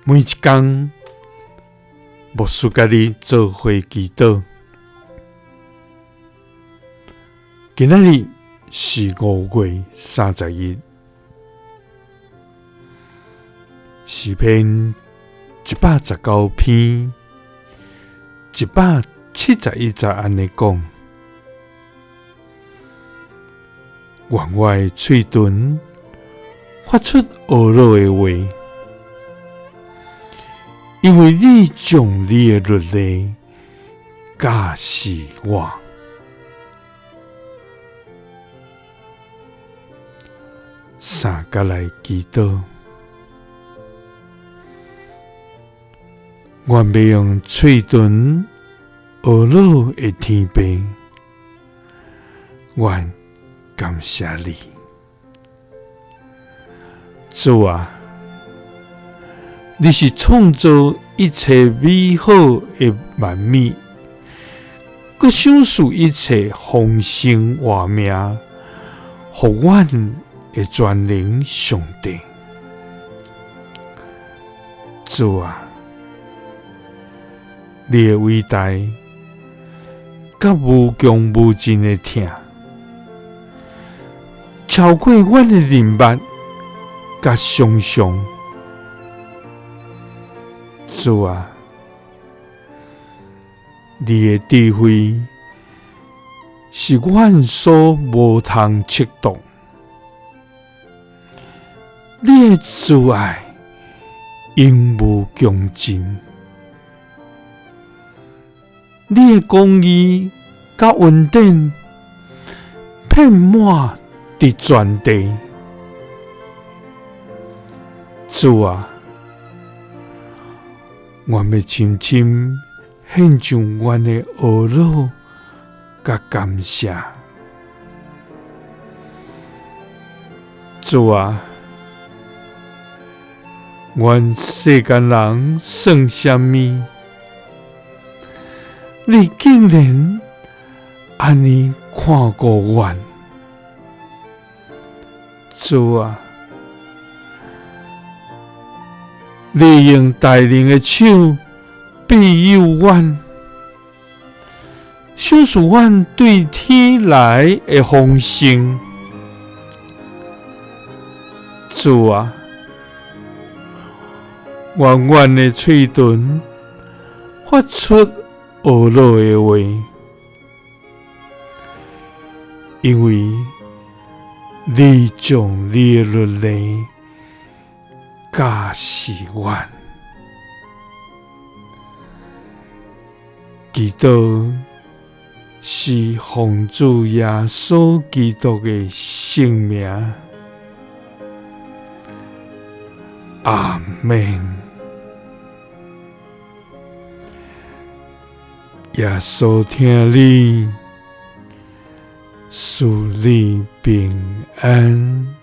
每一天，牧师甲你做伙祈祷。今仔日是5月30日，诗篇119篇171节安尼讲：愿我的嘴唇发出懊恼的话，因为你将你的律例教示我。三甲来祈祷，愿要用嘴唇懊恼的天父，愿感谢你，主啊！你是创造一切美好的万物，佮赏赐一切丰盛活命，予阮的全能上帝。主啊，你的伟大，甲无穷无尽的疼，超过阮的认捌甲想象。主啊，你的智慧是阮所无通测度，你的慈爱永无穷尽，你的公义甲恩典遍满伫全地。主啊，阮要深深献上阮的懊恼甲感谢。主啊，阮世间人算什么？你竟然安尼看顾阮。主啊，你用大能的手庇佑阮，赏赐阮对天来的丰盛。主啊，愿阮的嘴唇发出懊恼的话，因为你将你的律例教示阮。祈祷是奉主耶稣基督的圣名。阿们。耶稣听你，赐你平安。